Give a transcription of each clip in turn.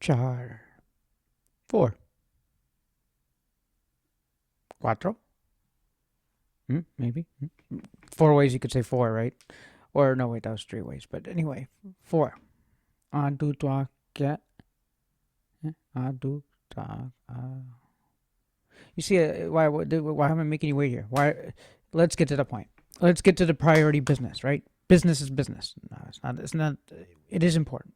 Char. 4. Cuatro? Maybe. 4 ways you could say 4, right? Or no, wait, that was 3 ways. But anyway, 4. Adu tua que. Adu tua. You see, why am I making you wait here? Why? Let's get to the point. Let's get to the priority business, right? Business is business. No, it's not. It's not. It is important.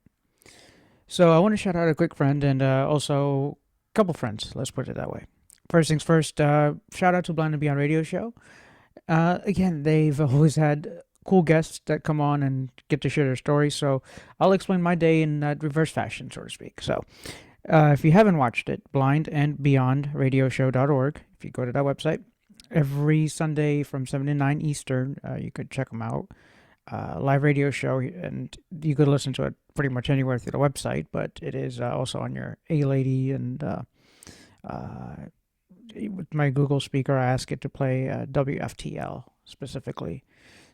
So I want to shout out a quick friend and also a couple friends. Let's put it that way. First things first. Shout out to Blind and Beyond Radio Show. Again, they've always had cool guests that come on and get to share their stories. So I'll explain my day in reverse fashion, so to speak. So if you haven't watched it, blindandbeyondradioshow.org. If you go to that website, every Sunday from 7 to 9 Eastern, you could check them out. Live radio show, and you could listen to it pretty much anywhere through the website, but it is also on your A-Lady, and with my Google speaker, I ask it to play WFTL specifically.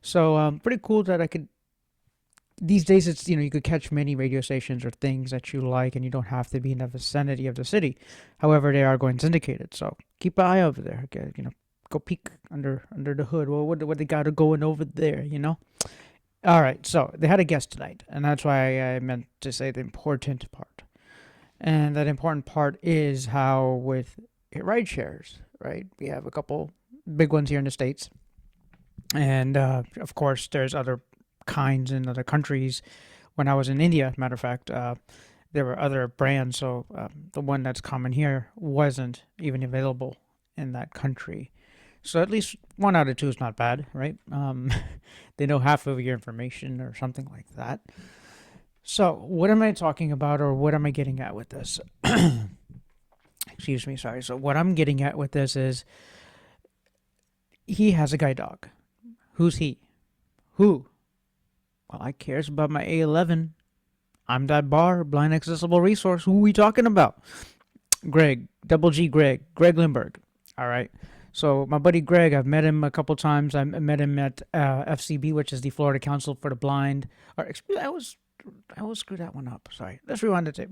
So pretty cool that I could, these days it's, you could catch many radio stations or things that you like, and you don't have to be in the vicinity of the city. However, they are going syndicated, so keep an eye over there. Okay, go peek under the hood. Well, what they got going over there, All right, so they had a guest tonight, and that's why I meant to say the important part. And that important part is how with ride shares, right? We have a couple big ones here in the States. And, of course, there's other kinds in other countries. When I was in India, matter of fact, there were other brands. So the one that's common here wasn't even available in that country. So at least 1 out of 2 is not bad, right? They know half of your information or something like that. So what am I talking about, or what am I getting at with this? Excuse me, sorry. So what I'm getting at with this is he has a guide dog. Who's he? Who? Well, I cares about my A11. I'm that bar, blind accessible resource. Who are we talking about? Greg, double G Greg Lindberg. All right. So my buddy Greg, I've met him a couple times. I met him at FCB, which is the Florida Council for the Blind. Or I always screw that one up. Sorry. Let's rewind the tape.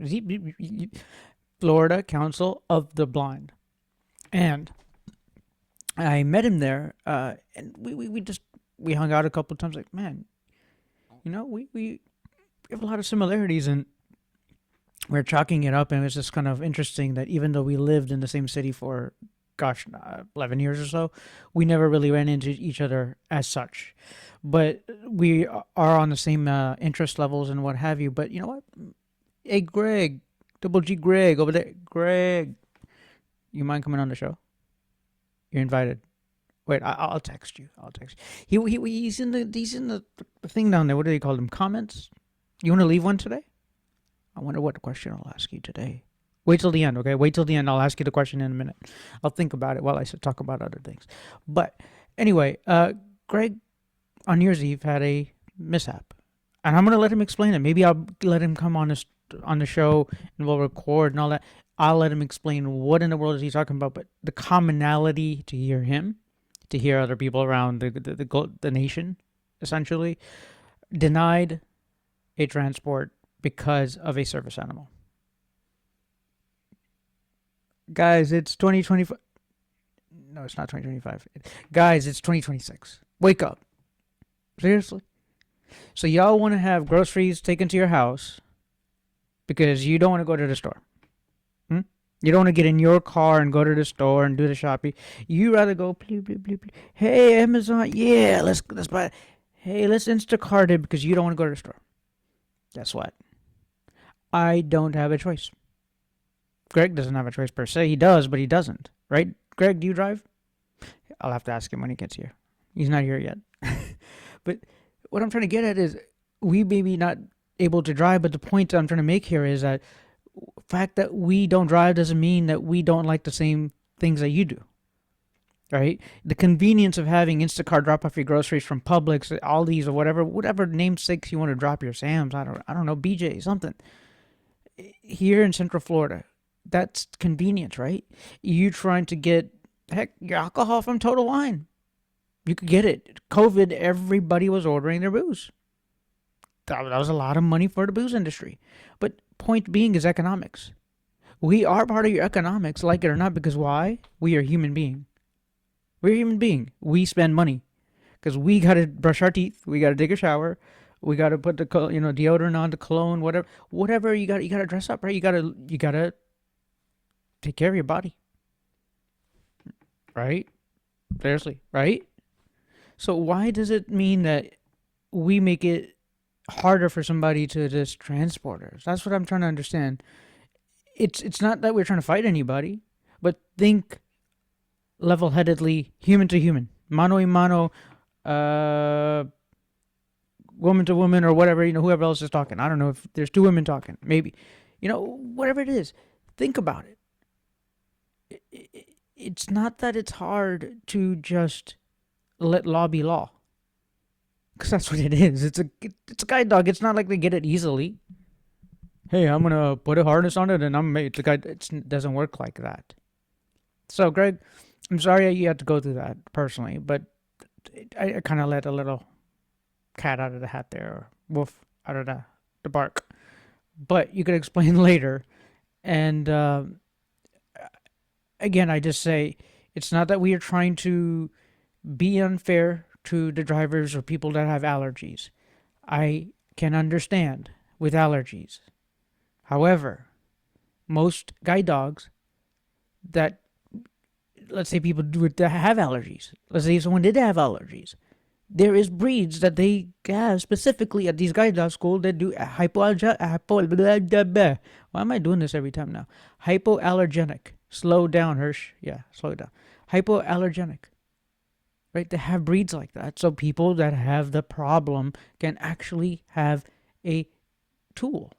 Florida Council of the Blind. And I met him there, and we hung out a couple times. Like, man, we have a lot of similarities, and we're chalking it up. And it's just kind of interesting that even though we lived in the same city for 11 years or so, we never really ran into each other as such. But we are on the same interest levels and what have you. But you know what? Hey, Greg, double G Greg over there. Greg, you mind coming on the show? You're invited. Wait, I'll text you. He's in the thing down there. What do they call them? Comments? You want to leave one today? I wonder what question I'll ask you today. Wait till the end, okay? Wait till the end. I'll ask you the question in a minute. I'll think about it while I talk about other things. But anyway, Greg on New Year's Eve had a mishap, and I'm gonna let him explain it. Maybe I'll let him come on the show and we'll record and all that. I'll let him explain what in the world is he talking about. But the commonality to hear him, to hear other people around the nation, essentially, denied a transport because of a service animal. Guys, it's 2025. No, it's not 2025. Guys, it's 2026. Wake up. Seriously? So y'all want to have groceries taken to your house because you don't want to go to the store. You don't want to get in your car and go to the store and do the shopping. You rather go, please. Hey, Amazon, yeah, let's buy it. Hey, let's Instacart it because you don't want to go to the store. Guess what? I don't have a choice. Greg doesn't have a choice per se. He does, but he doesn't. Right? Greg, do you drive? I'll have to ask him when he gets here. He's not here yet. But what I'm trying to get at is we may be not able to drive, but the point I'm trying to make here is that the fact that we don't drive doesn't mean that we don't like the same things that you do. Right? The convenience of having Instacart drop off your groceries from Publix, Aldi's, or whatever namesakes you want to drop your Sam's, I don't know, BJ, something. Here in Central Florida, that's convenience, right? You trying to get, your alcohol from Total Wine. You could get it. COVID, everybody was ordering their booze. that was a lot of money for the booze industry. But point being is economics. We are part of your economics, like it or not, because why? We are human being. We're human being. We spend money because we gotta brush our teeth. We gotta take a shower. We gotta put the deodorant on, the cologne, whatever you gotta dress up, right? You gotta take care of your body, right? Seriously, right? So why does it mean that we make it harder for somebody to just transport us? That's what I'm trying to understand. It's not that we're trying to fight anybody, but think level-headedly, human to human, mano a mano, woman to woman, or whatever, whoever else is talking. I don't know if there's two women talking, maybe, whatever it is. Think about it. It's not that it's hard to just let law be law, because that's what it is. It's a guide dog. It's not like they get it easily. Hey, I'm gonna put a harness on it and it's a guide. It doesn't work like that. So, Greg, I'm sorry you had to go through that personally, but I kind of let a little cat out of the hat there, or wolf out of the bark. But you could explain later. And again, I just say it's not that we are trying to be unfair to the drivers or people that have allergies. I can understand with allergies. However, most guide dogs that, let's say people that have allergies, let's say someone did have allergies, there is breeds that they have specifically at these guide dog schools that do why am I doing this every time now? Hypoallergenic. Slow down, Hirsch. Yeah, slow down. Hypoallergenic. Right? They have breeds like that. So people that have the problem can actually have a tool.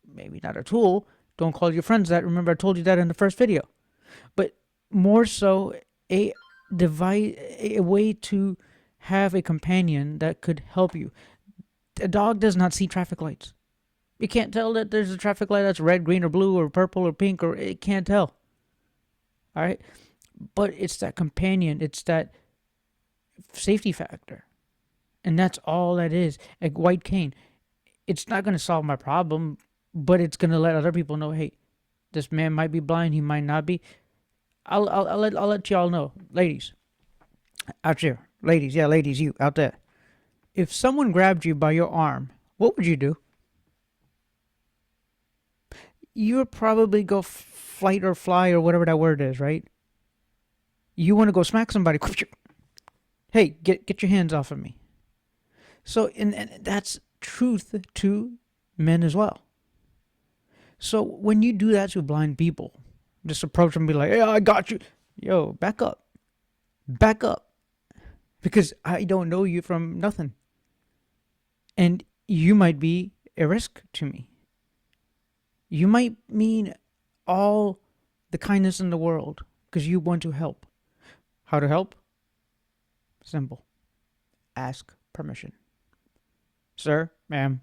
Maybe not a tool. Don't call your friends that. Remember, I told you that in the first video. But more so, a device, a way to have a companion that could help you. A dog does not see traffic lights. You can't tell that there's a traffic light that's red, green, or blue, or purple, or pink, or it can't tell. All right? But it's that companion. It's that safety factor. And that's all that is. A white cane. It's not going to solve my problem, but it's going to let other people know, hey, this man might be blind, he might not be. I'll let y'all know, ladies, out there, ladies, you out there. If someone grabbed you by your arm, what would you do? You would probably go flight or fly or whatever that word is, right? You want to go smack somebody. Hey, get your hands off of me. So, and that's truth to men as well. So when you do that to blind people, just approach them and be like, hey, I got you. Yo, back up. Back up. Because I don't know you from nothing. And you might be a risk to me. You might mean all the kindness in the world because you want to help. How to help? Simple. Ask permission. Sir, ma'am,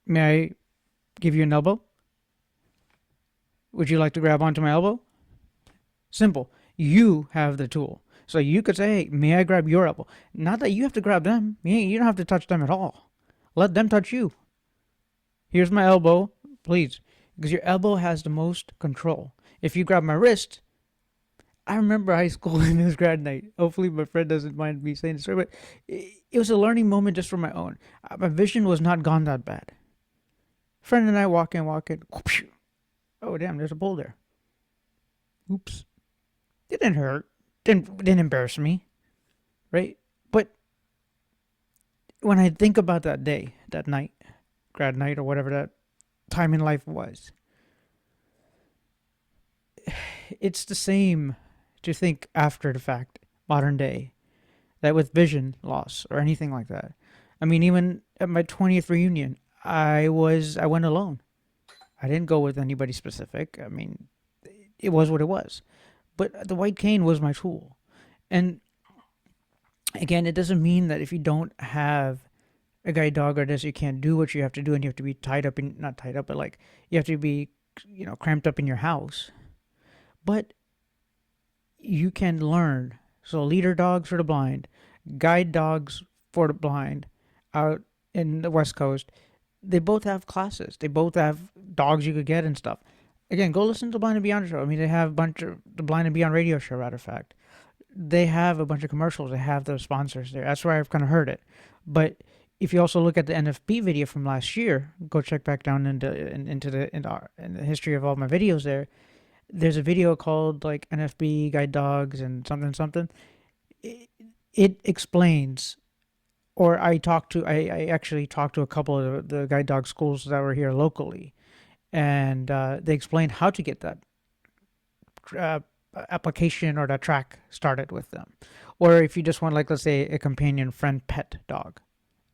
may I give you an elbow? Would you like to grab onto my elbow? Simple. You have the tool. So you could say, hey, may I grab your elbow? Not that you have to grab them. You don't have to touch them at all. Let them touch you. Here's my elbow, please. Because your elbow has the most control. If you grab my wrist, I remember high school and it was grad night. Hopefully my friend doesn't mind me saying this story, but it was a learning moment just for my own. My vision was not gone that bad. Friend and I walking. Oh, damn, there's a pole there. Oops. It didn't hurt. Didn't embarrass me. Right? But when I think about that day, that night, grad night or whatever that time in life was, it's the same to think after the fact, modern day, that with vision loss or anything like that. I mean, even at my 20th reunion, I went alone. I didn't go with anybody specific. I mean, it was what it was. But the white cane was my tool. And again, it doesn't mean that if you don't have a guide dog or this, you can't do what you have to do and you have to be tied up in, not tied up, but like you have to be, cramped up in your house. But you can learn. So leader dogs for the blind, guide dogs for the blind, are in the West Coast, they both have classes. They both have dogs you could get and stuff. Again, go listen to the Blind and Beyond show. I mean, they have a bunch of the Blind and Beyond radio show. Matter of fact, they have a bunch of commercials. They have those sponsors there. That's where I've kind of heard it. But if you also look at the NFB video from last year, go check back down into the history of all my videos there. There's a video called like NFB Guide Dogs and something something. It explains, or I actually talked to a couple of the guide dog schools that were here locally, and they explained how to get that application or that track started with them. Or if you just want, like, let's say a companion friend pet dog,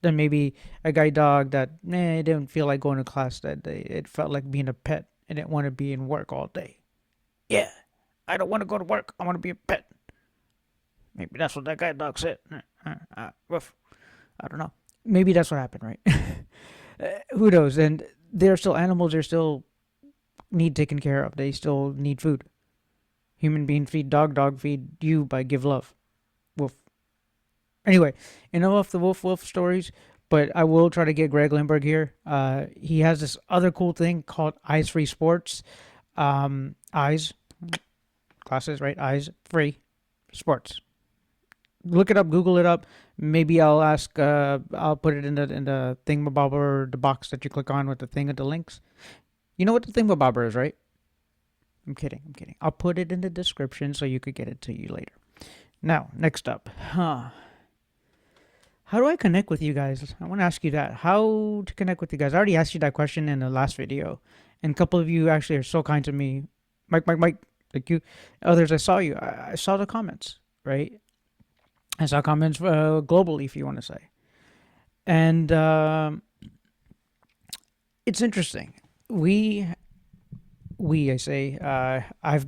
then maybe a guide dog that didn't feel like going to class that day. It felt like being a pet and didn't want to be in work all day. Yeah, I don't want to go to work. I want to be a pet. Maybe that's what that guide dog said. Woof. I don't know. Maybe that's what happened, right? Who knows? And they're still animals. They still need taken care of. They still need food. Human being feed dog, dog feed you by give love. Woof. Anyway, enough of the woof stories, but I will try to get Greg Lindberg here. He has this other cool thing called Eyes Free Sports. Eyes, glasses, right? Eyes Free Sports. Look it up, Google it up. Maybe I'll ask. I'll put it in the thingamabobber, the box that you click on with the thing of the links. You know what the thingamabobber is, right? I'm kidding. I'll put it in the description so you could get it to you later. Now, next up, how do I connect with you guys? I want to ask you that. How to connect with you guys? I already asked you that question in the last video, and a couple of you actually are so kind to me. Mike, thank you. Others, I saw you. I saw the comments, right? I saw comments globally, if you want to say. And it's interesting. I've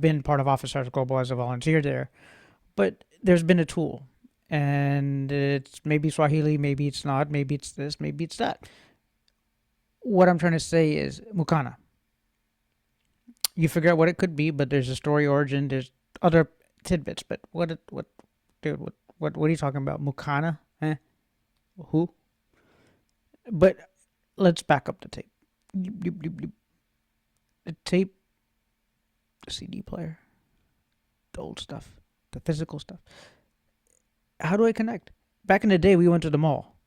been part of Office Hours Global as a volunteer there, but there's been a tool, and it's maybe Swahili, maybe it's not, maybe it's this, maybe it's that. What I'm trying to say is Mukana. You figure out what it could be, but there's a story origin, there's other tidbits, but what are you talking about? Mukana? Who? But let's back up the tape. The tape, the CD player, the old stuff, the physical stuff. How do I connect? Back in the day, we went to the mall,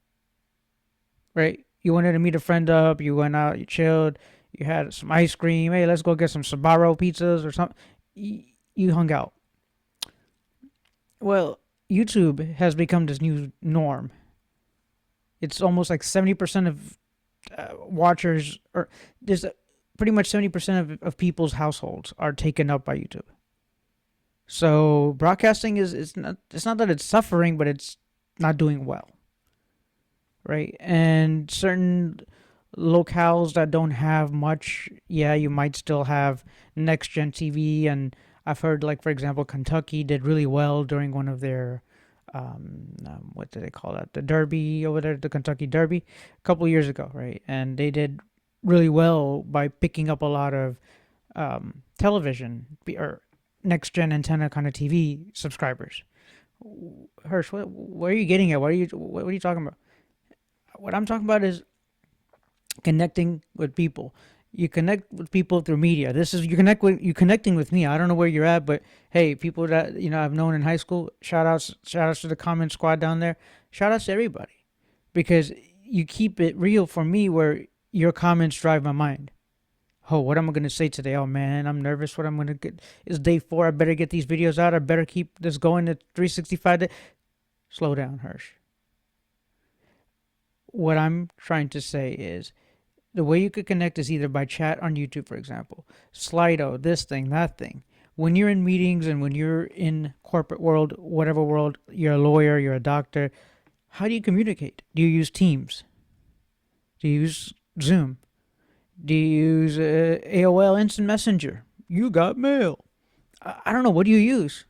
right? You wanted to meet a friend up, you went out, you chilled, you had some ice cream. Hey, let's go get some Sbarro pizzas or something. You hung out. Well, YouTube has become this new norm. It's almost like 70% of watchers, or there's pretty much 70% of people's households are taken up by YouTube. So broadcasting it's not that it's suffering, but it's not doing well, right? And certain locales that don't have much, you might still have next gen TV. And I've heard, like, for example, Kentucky did really well during one of their what do they call that? The Derby over there, the Kentucky Derby, a couple of years ago, right? And they did really well by picking up a lot of television or next gen antenna kind of TV subscribers. Hirsch, what are you getting at? What are you talking about? What I'm talking about is connecting with people. You connect with people through media. You connecting with me. I don't know where you're at, but hey, people that I've known in high school, shout outs to the comment squad down there. Shout outs to everybody, because you keep it real for me, where your comments drive my mind. Oh, what am I going to say today? Oh man, I'm nervous. What I'm going to get is day 4. I better get these videos out. I better keep this going to 365 days. Slow down, Hirsch. What I'm trying to say is, the way you could connect is either by chat on YouTube, for example, Slido, this thing, that thing. When you're in meetings and when you're in corporate world, whatever world, you're a lawyer, you're a doctor, how do you communicate? Do you use Teams? Do you use Zoom? Do you use AOL Instant Messenger? You got mail. I don't know. What do you use?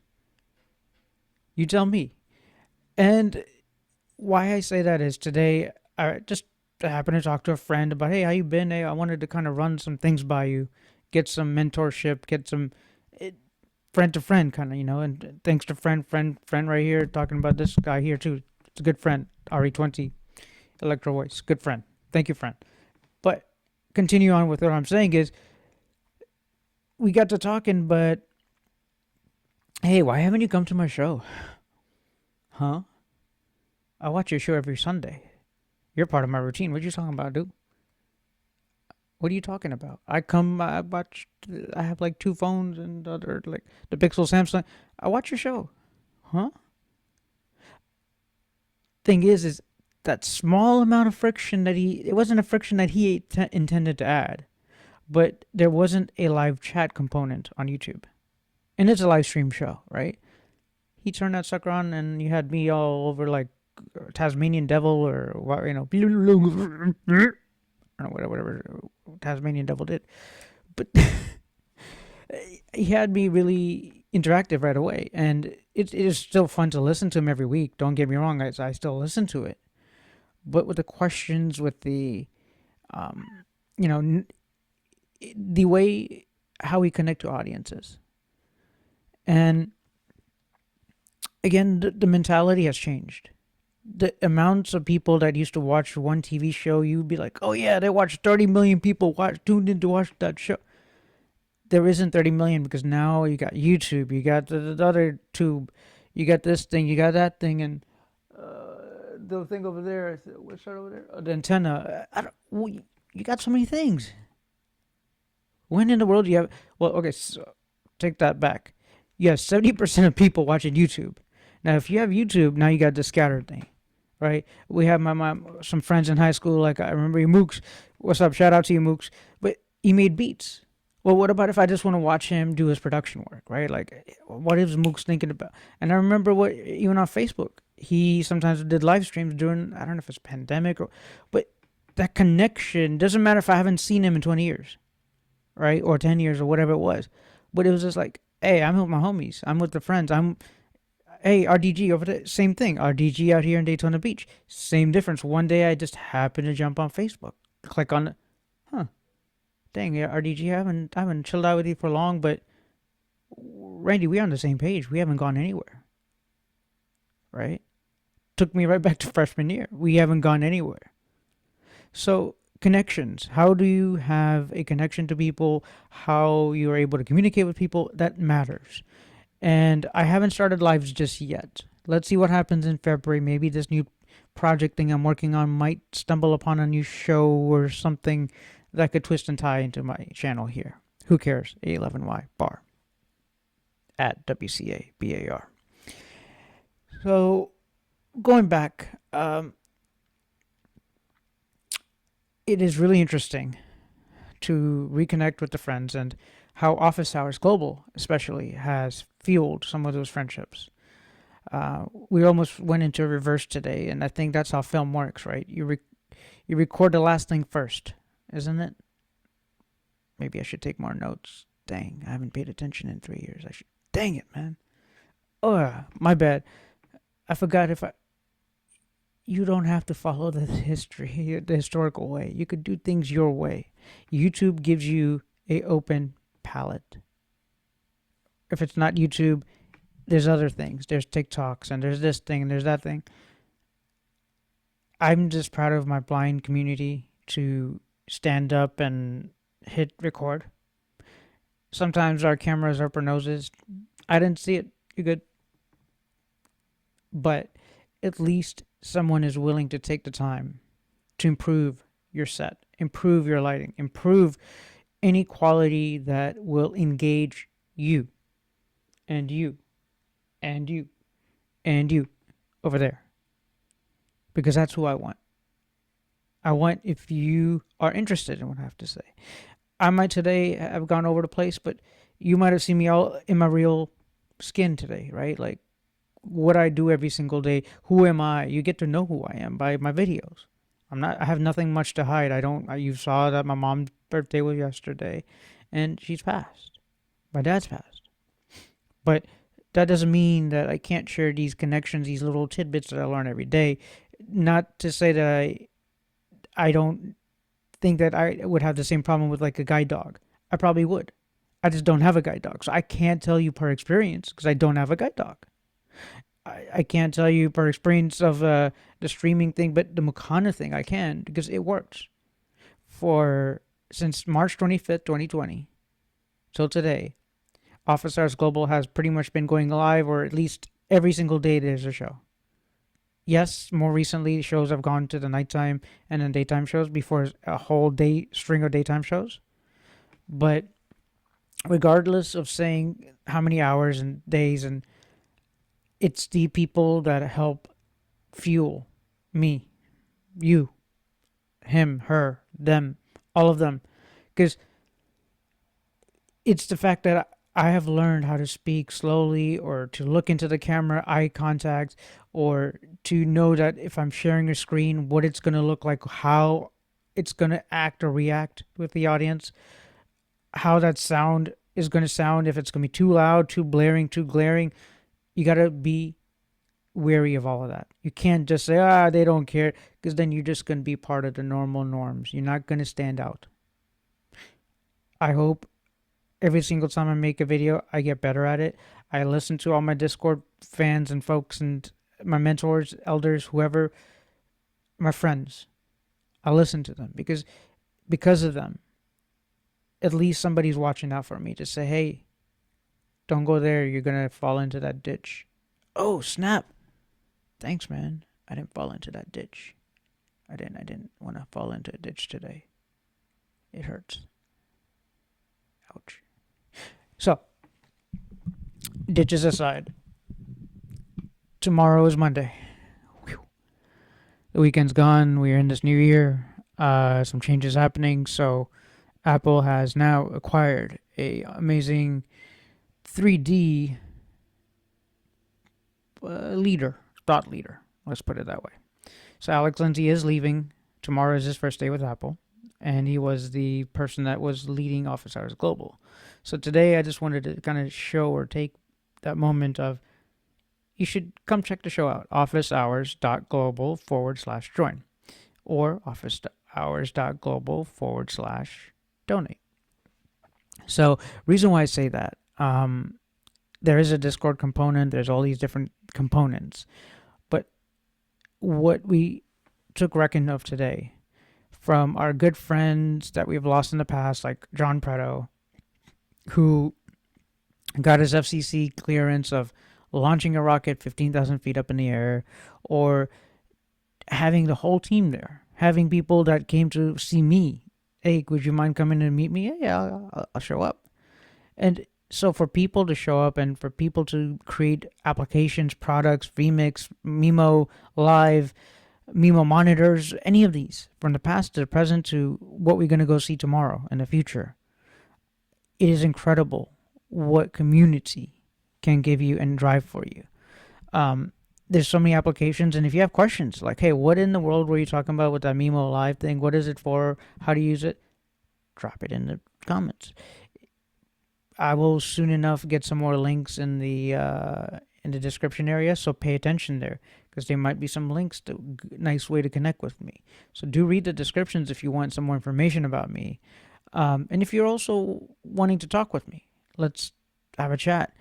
You tell me. And why I say that is today, I just happened to talk to a friend about, hey, how you been? Hey, I wanted to kind of run some things by you, get some mentorship, get some friend to friend kind of, and thanks to friend right here, talking about this guy here too. It's a good friend, RE20. Electro Voice. Good friend. Thank you, friend. But continue on with what I'm saying is we got to talking, but hey, why haven't you come to my show? Huh? I watch your show every Sunday. You're part of my routine. What are you talking about, dude? What are you talking about? I watch, I have like 2 phones and other, like the Pixel, Samsung. I watch your show. Huh? Thing is that small amount of friction it wasn't a friction that he intended to add, but there wasn't a live chat component on YouTube. And it's a live stream show, right? He turned that sucker on and you had me all over like Tasmanian Devil or, you know, I don't know, whatever Tasmanian Devil did. But he had me really interactive right away. And it is still fun to listen to him every week. Don't get me wrong, I still listen to it. But with the questions, with the, you know, the way how we connect to audiences. And again, the mentality has changed. The amounts of people that used to watch one TV show, you'd be like, oh yeah, they watched 30 million people tuned in to watch that show. There isn't 30 million because now you got YouTube, you got the other tube, you got this thing, you got that thing, and the thing over there, what's that over there? The antenna. You got so many things. When in the world do you have? Well, okay, so take that back. You have 70% of people watching YouTube. Now, if you have YouTube, now you got the scattered thing, right? We have my mom, some friends in high school. Like I remember you, Mooks. What's up? Shout out to you, Mooks. But he made beats. Well, what about if I just want to watch him do his production work, right? Like, what is Mooks thinking about? And I remember even on Facebook, he sometimes did live streams during, I don't know if it's pandemic but that connection doesn't matter if I haven't seen him in 20 years, right? Or 10 years or whatever it was. But it was just like, hey, I'm with my homies. I'm with the friends. Hey, RDG over there. Same thing. RDG out here in Daytona Beach. Same difference. One day I just happened to jump on Facebook. Click on, dang, yeah, RDG, I haven't chilled out with you for long, but Randy, we're on the same page. We haven't gone anywhere. Right? Took me right back to freshman year. We haven't gone anywhere. So, connections. How do you have a connection to people? How you're able to communicate with people? That matters. And I haven't started lives just yet. Let's see what happens in February. Maybe this new project thing I'm working on might stumble upon a new show or something that could twist and tie into my channel here. Who cares? A11Y bar at WCABAR. So going back, it is really interesting to reconnect with the friends and how Office Hours Global especially has fueled some of those friendships. We almost went into reverse today, and I think that's how film works, right? You record the last thing first, isn't it? Maybe I should take more notes. Dang, I haven't paid attention in 3 years. Dang it, man. Oh, my bad. I forgot you don't have to follow the historical way. You could do things your way. YouTube gives you a open palette. If it's not YouTube, there's other things. There's TikToks and there's this thing and there's that thing. I'm just proud of my blind community to stand up and hit record. Sometimes our cameras are up our noses. I didn't see it. You're good. But at least someone is willing to take the time to improve your set, improve your lighting, improve any quality that will engage you and you and you and you over there. Because that's who I want. I want if you are interested in what I have to say. I might today have gone over the place, but you might have seen me all in my real skin today, right? Like what I do every single day. Who am I? You get to know who I am by my videos. I have nothing much to hide. You saw that my mom's birthday was yesterday and she's passed. My dad's passed. But that doesn't mean that I can't share these connections, these little tidbits that I learn every day. Not to say that I don't think that I would have the same problem with like a guide dog. I probably would. I just don't have a guide dog. So I can't tell you per experience because I don't have a guide dog. I can't tell you per experience of the streaming thing, but the Mukana thing I can because it works. For since March 25th, 2020 till today, Office Hours Global has pretty much been going live, or at least every single day there's a show. Yes, more recently shows have gone to the nighttime and then daytime shows before a whole day string of daytime shows. But regardless of saying how many hours and days, and it's the people that help fuel me, you, him, her, them, all of them. Because it's the fact that I have learned how to speak slowly, or to look into the camera, eye contact, or to know that if I'm sharing a screen, what it's going to look like, how it's going to act or react with the audience, how that sound is going to sound, if it's going to be too loud, too blaring, too glaring. You got to be wary of all of that. You can't just say, they don't care, because then you're just going to be part of the normal norms. You're not going to stand out. I hope every single time I make a video, I get better at it. I listen to all my Discord fans and folks and my mentors, elders, whoever, my friends. I listen to them because of them, at least somebody's watching out for me to say, hey, don't go there. You're going to fall into that ditch. Oh, snap. Thanks, man. I didn't fall into that ditch. I didn't want to fall into a ditch today. It hurts. Ouch. So, ditches aside, tomorrow is Monday. Whew. The weekend's gone. We're in this new year. Some changes happening. So, Apple has now acquired a amazing 3D thought leader. Let's put it that way. So, Alex Lindsay is leaving. Tomorrow is his first day with Apple, and he was the person that was leading Office Hours Global. So today I just wanted to kind of show or take that moment of, you should come check the show out, officehours.global/join or officehours.global/donate. So reason why I say that, there is a Discord component, there's all these different components, but what we took reckon of today from our good friends that we've lost in the past, like John Preto, who got his FCC clearance of launching a rocket 15,000 feet up in the air, or having the whole team there, having people that came to see me. Hey, would you mind coming and meet me? Yeah, I'll show up. And so for people to show up and for people to create applications, products, Remix, Mimo Live, Mimo monitors, any of these, from the past to the present to what we're going to go see tomorrow in the future. It is incredible what community can give you and drive for you. There's so many applications, and if you have questions like, hey, what in the world were you talking about with that Mimo Live thing? What is it for? How to use it? Drop it in the comments. I will soon enough get some more links in the description area, so pay attention there, because there might be some links to nice way to connect with me. So do read the descriptions if you want some more information about me. And if you're also wanting to talk with me, let's have a chat.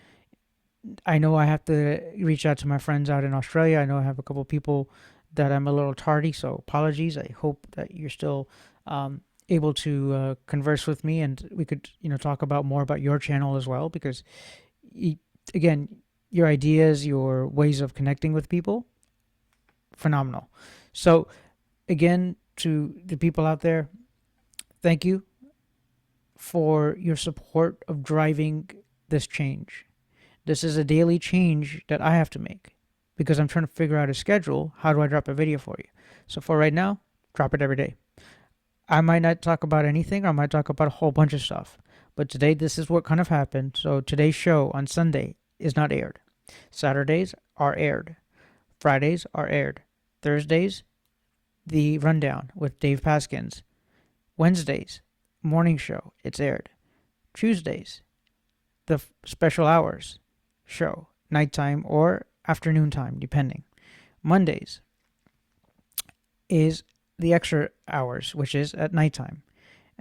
I know I have to reach out to my friends out in Australia. I know I have a couple people that I'm a little tardy, so apologies. I hope that you're still able to converse with me, and we could, talk about more about your channel as well, because, again, your ideas, your ways of connecting with people, phenomenal. So, again, to the people out there, thank you for your support of driving this change. This is a daily change that I have to make because I'm trying to figure out a schedule. How do I drop a video for you? So for right now, drop it every day. I might not talk about anything, or I might talk about a whole bunch of stuff. But today, this is what kind of happened. So today's show on Sunday is not aired. Saturdays are aired. Fridays are aired. Thursdays, the rundown with Dave Paskins. Wednesdays, morning show, it's aired. Tuesdays, the special hours show, nighttime or afternoon time, depending. Mondays is the extra hours, which is at nighttime.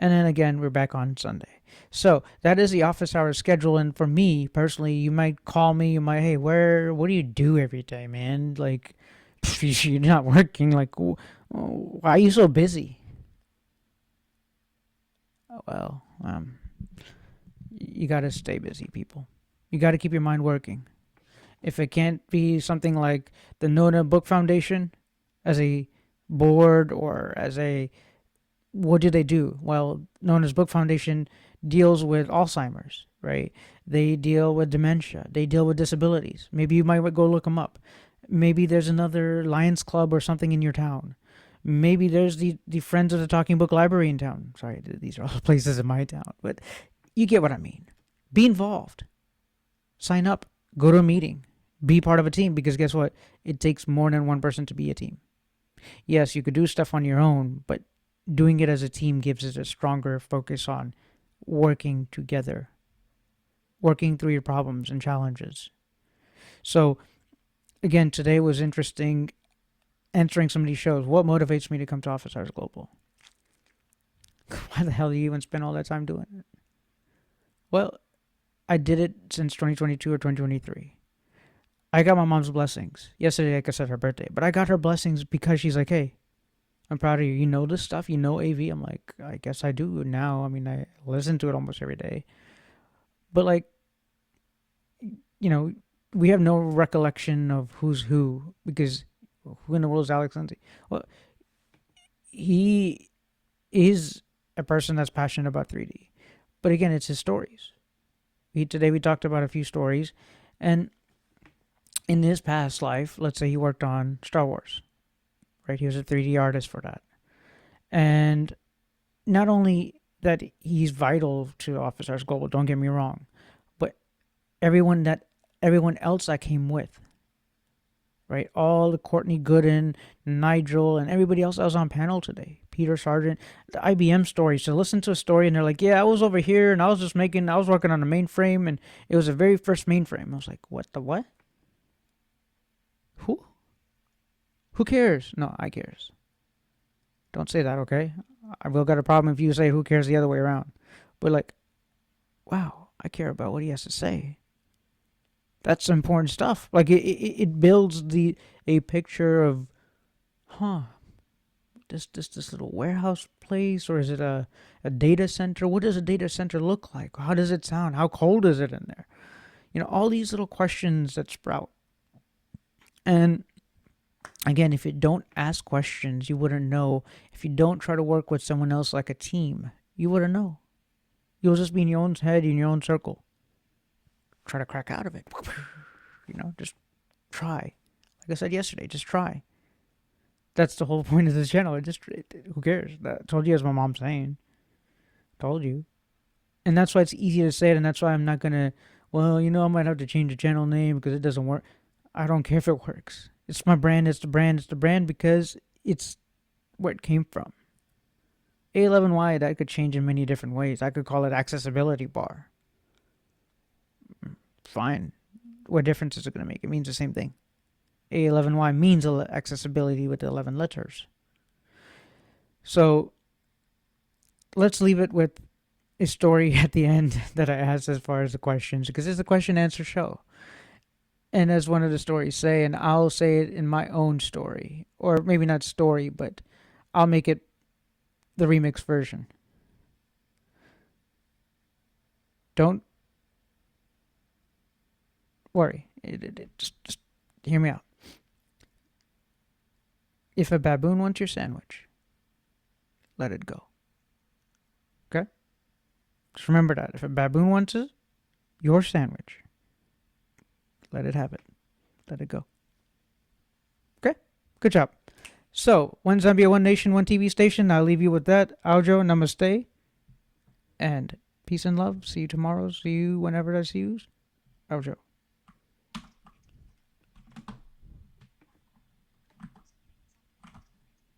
And then again, we're back on Sunday. So that is the office hours schedule. And for me personally, you might call me, you might, hey, what do you do every day, man? Like, you're not working. Like, why are you so busy? Well, you got to stay busy, people. You got to keep your mind working. If it can't be something like the Nona Book Foundation as a board or as a, what do they do? Well, Nona's Book Foundation deals with Alzheimer's, right? They deal with dementia. They deal with disabilities. Maybe you might go look them up. Maybe there's another Lions Club or something in your town. Maybe there's the Friends of the Talking Book Library in town. Sorry, these are all places in my town, but you get what I mean. Be involved. Sign up. Go to a meeting. Be part of a team, because guess what? It takes more than one person to be a team. Yes, you could do stuff on your own, but doing it as a team gives it a stronger focus on working together, working through your problems and challenges. So, again, today was interesting answering some of these shows. What motivates me to come to Office Hours Global? Why the hell do you even spend all that time doing it? Well, I did it since 2022 or 2023. I got my mom's blessings. Yesterday, like I said, her birthday. But I got her blessings because she's like, hey, I'm proud of you. You know this stuff? You know AV? I'm like, I guess I do now. I mean, I listen to it almost every day. But like, you know, we have no recollection of who's who, because who in the world is Alex Lindsay? Well, he is a person that's passionate about 3D. But again, it's his stories. Today we talked about a few stories, and in his past life, let's say he worked on Star Wars, right? He was a 3D artist for that. And not only that he's vital to Office Hours Global, don't get me wrong, but everyone else that came with, right? All the Courtney Gooden, Nigel, and everybody else that was on panel today. Peter Sargent, the IBM story. So listen to a story and they're like, yeah, I was over here and I was working on a mainframe, and it was the very first mainframe. I was like, what the what? Who cares? No, I cares. Don't say that, okay? I will got a problem if you say who cares the other way around. But like, wow, I care about what he has to say. That's important stuff. Like it builds a picture of, this little warehouse place, or is it a data center? What does a data center look like? How does it sound? How cold is it in there? You know, all these little questions that sprout. And again, if you don't ask questions, you wouldn't know. If you don't try to work with someone else like a team, you wouldn't know. You'll just be in your own head, in your own circle. Try to crack out of it. You know, just try. Like I said yesterday, just try. That's the whole point of this channel. Who cares? That told you, as my mom's saying. Told you. And that's why it's easy to say it, and that's why I'm not going to, well, you know, I might have to change the channel name because it doesn't work. I don't care if it works. It's my brand, it's the brand because it's where it came from. A11Y, that could change in many different ways. I could call it accessibility bar. Fine. What difference is it going to make? It means the same thing. A11Y means accessibility with the 11 letters. So let's leave it with a story at the end that I asked as far as the questions, because it's a question answer show. And as one of the stories say, and I'll say it in my own story, or maybe not story, but I'll make it the remix version. Don't worry. Just hear me out. If a baboon wants your sandwich, let it go. Okay? Just remember that. If a baboon wants it, your sandwich, let it have it. Let it go. Okay? Good job. So, one Zambia, one nation, one TV station. I'll leave you with that. Aujo, namaste. And peace and love. See you tomorrow. See you whenever I see you. Aujo.